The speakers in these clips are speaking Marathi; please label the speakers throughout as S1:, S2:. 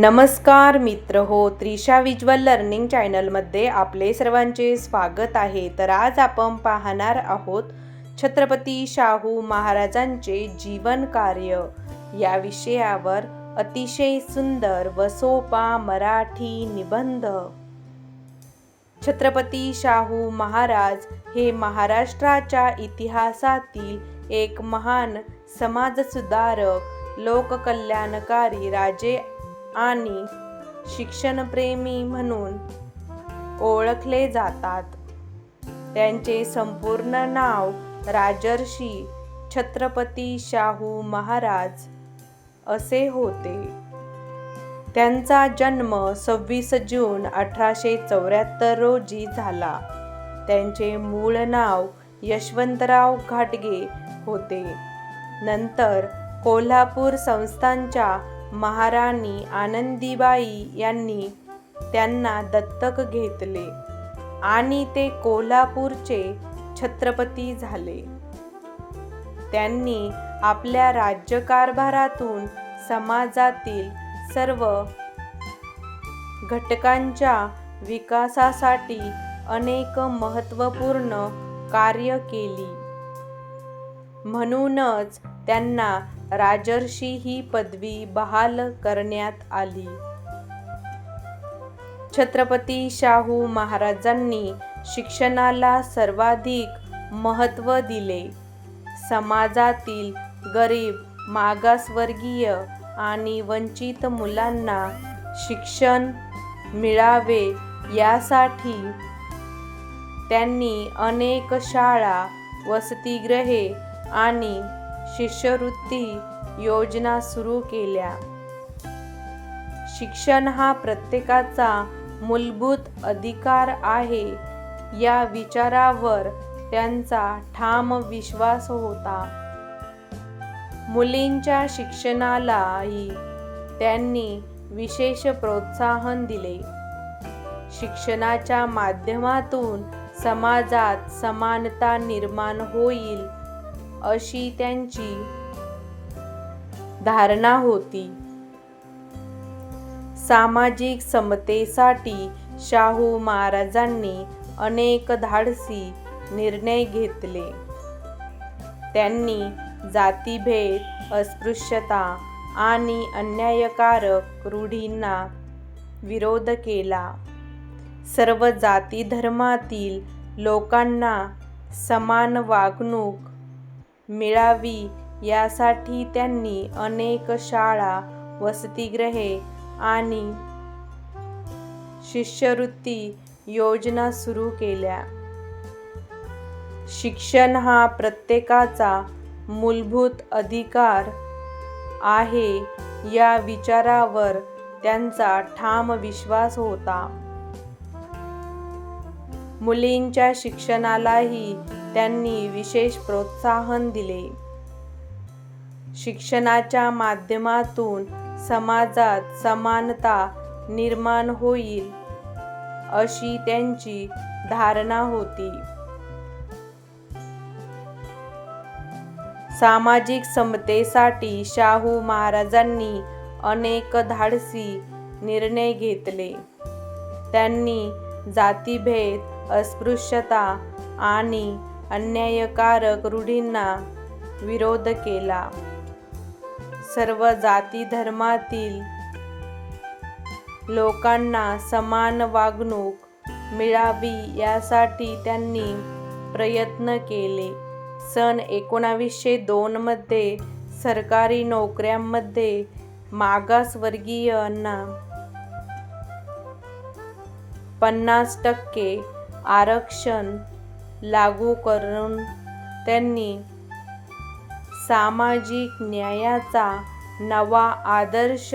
S1: नमस्कार मित्र हो, त्रिशा विज्युअल लर्निंग चॅनलमध्ये आपले सर्वांचे स्वागत आहे. तर आज आपण पाहणार आहोत छत्रपती शाहू महाराजांचे जीवन कार्य या विषयावर अतिशय सुंदर व सोपा मराठी निबंध. छत्रपती शाहू महाराज हे महाराष्ट्राच्या इतिहासातील एक महान समाजसुधारक, लोककल्याणकारी राजे आणि शिक्षणप्रेमी म्हणून ओळखले जातात. त्यांचे संपूर्ण नाव राजर्षी छत्रपती शाहू महाराज असे होते. त्यांचा जन्म 26 जून 1874 रोजी झाला. त्यांचे मूळ नाव यशवंतराव घाटगे होते. नंतर कोल्हापूर संस्थानच्या महाराणी आनंदीबाई यांनी त्यांना दत्तक घेतले आणि ते कोल्हापूरचे छत्रपती झाले. त्यांनी आपल्या राज्यकारभारातून समाजातील सर्व घटकांच्या विकासासाठी अनेक महत्त्वपूर्ण कार्य केली. म्हणूनच त्यांना राजर्षी ही पदवी बहाल करण्यात आली. छत्रपती शाहू महाराजांनी शिक्षणाला सर्वाधिक महत्त्व दिले. समाजातील गरीब, मागासवर्गीय आणि वंचित मुलांना शिक्षण मिळावे यासाठी त्यांनी अनेक शाळा, वसतिगृहे आणि शिष्यवृत्ती योजना सुरू केल्या. शिक्षण हा प्रत्येकाचा मूलभूत अधिकार आहे या विचारावर त्यांचा ठाम विश्वास होता. मुलींच्या शिक्षणालाही त्यांनी विशेष प्रोत्साहन दिले. शिक्षणाच्या माध्यमातून समाजात समानता निर्माण होईल अशी त्यांची धारणा होती. सामाजिक समतेसाठी शाहू महाराजांनी अनेक धाडसी निर्णय घेतले. त्यांनी जातीभेद, अस्पृश्यता आणि अन्यायकारक रूढींना विरोध केला. सर्व जाती धर्मातील लोकांना समान वागणूक मिळावी यासाठी त्यांनी अनेक शाळा, वसतिगृहे आणि शिष्यवृत्ती योजना सुरू केल्या. शिक्षण हा प्रत्येकाचा मूलभूत अधिकार आहे या विचारावर त्यांचा ठाम विश्वास होता. मुलींच्या शिक्षणालाही त्यांनी विशेष प्रोत्साहन दिले. शिक्षणाच्या माध्यमातून समाजात समानता निर्माण होईल अशी त्यांची धारणा होती. सामाजिक समतेसाठी शाहू महाराजांनी अनेक धाडसी निर्णय घेतले. त्यांनी जातीभेद, अस्पृश्यता आणि अन्यायकारक रूढींना विरोध केला. सर्व जाती धर्मातील लोकांना समान वागणूक मिळावी यासाठी त्यांनी प्रयत्न केले. सन 1902 मध्ये सरकारी नोकऱ्यांमध्ये मागासवर्गीयांना 50% आरक्षण लागू करून त्यांनी सामाजिक न्यायाचा नवा आदर्श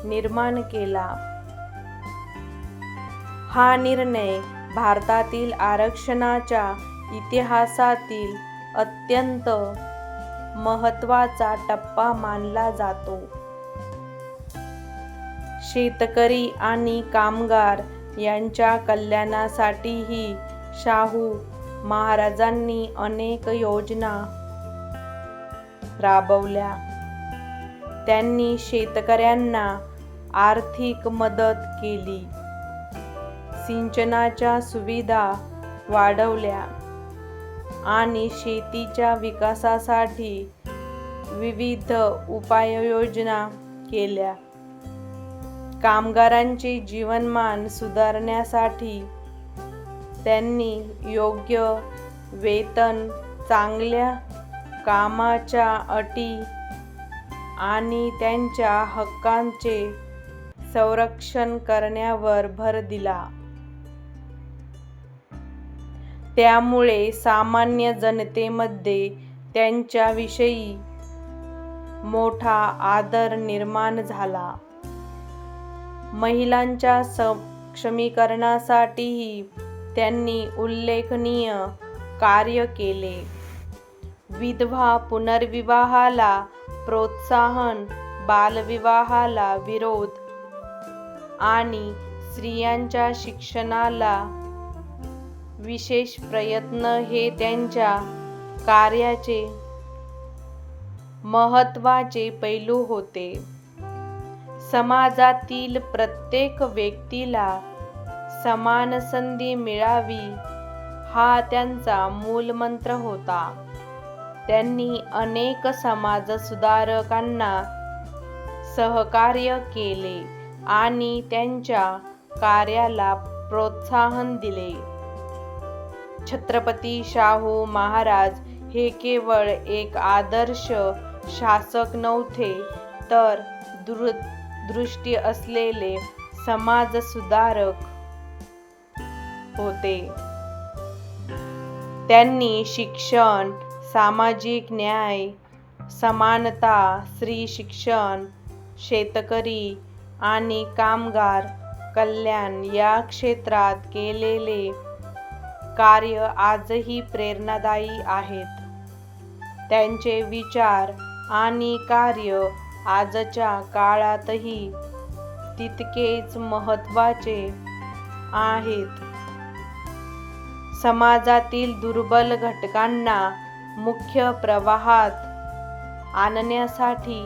S1: निर्माण केला. हा निर्णय भारतातील आरक्षणाच्या इतिहासातील अत्यंत महत्त्वाचा टप्पा मानला जातो. शेतकरी आणि कामगार यांच्या कल्याणासाठीही शाहू महाराजांनी अनेक योजना राबवल्या. त्यांनी शेतकऱ्यांना आर्थिक मदत केली, सिंचनाच्या सुविधा वाढवल्या आणि शेतीच्या विकासासाठी विविध उपाययोजना केल्या. कामगारांचे जीवनमान सुधारण्यासाठी त्यांनी योग्य वेतन, चांगल्या कामाच्या अटी आणि त्यांच्या हक्कांचे संरक्षण करण्यावर भर दिला. त्यामुळे सामान्य जनतेमध्ये त्यांच्याविषयी मोठा आदर निर्माण झाला. महिलांच्या सक्षमीकरणासाठीही त्यांनी उल्लेखनीय कार्य केले. विधवा पुनर्विवाहाला प्रोत्साहन, बालविवाहाला विरोध आणि स्त्रियांच्या शिक्षणाला विशेष प्रयत्न हे त्यांच्या कार्याचे महत्त्वाचे पैलू होते. समाजातील प्रत्येक व्यक्तीला समान संधी मिळावी हा त्यांचा मूलमंत्र होता. त्यांनी अनेक समाजसुधारकांना सहकार्य केले आणि त्यांच्या कार्याला प्रोत्साहन दिले. छत्रपती शाहू महाराज हे केवळ एक आदर्श शासक नव्हते, तर दूरदृष्टी असलेले समाजसुधारक होते. त्यांनी शिक्षण, सामाजिक न्याय, समानता, स्त्री शिक्षण, शेतकरी आणि कामगार कल्याण या क्षेत्रात केलेले कार्य आजही प्रेरणादायी आहेत. त्यांचे विचार आणि कार्य आजच्या काळातही तितकेच महत्त्वाचे आहेत. समाजातील दुर्बल घटकांना मुख्य प्रवाहात आणण्यासाठी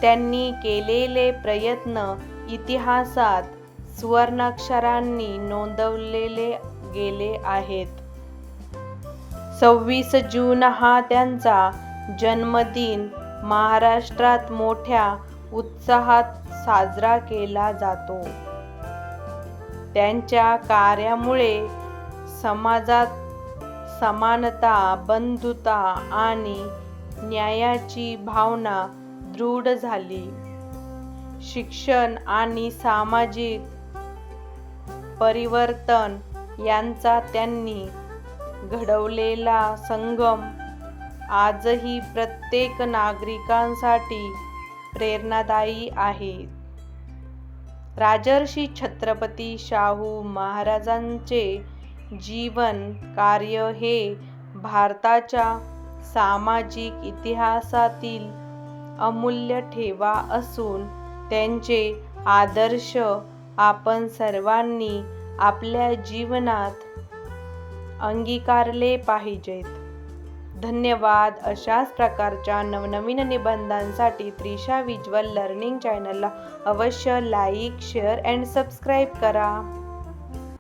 S1: त्यांनी केलेले प्रयत्न इतिहासात सुवर्णाक्षरांनी नोंदवलेले गेले आहेत. 26 जून हा त्यांचा जन्मदिन महाराष्ट्रात मोठ्या उत्साहात साजरा केला जातो. त्यांच्या कार्यामुळे समाजात समानता, बंधुता आणि न्यायाची भावना दृढ झाली. शिक्षण आणि सामाजिक परिवर्तन यांचा त्यांनी घडवलेला संगम आजही प्रत्येक नागरिकांसाठी प्रेरणादायी आहे. राजर्षी छत्रपती शाहू महाराजांचे जीवन कार्य हे भारताच्या सामाजिक इतिहासातील अमूल्य ठेवा असून त्यांचे आदर्श आपण सर्वांनी आपल्या जीवनात अंगीकारले पाहिजेत. धन्यवाद. अशाच प्रकारच्या नवनवीन निबंधांसाठी त्रिशा व्हिज्युअल लर्निंग चॅनलला अवश्य लाईक, शेअर अँड सबस्क्राईब करा.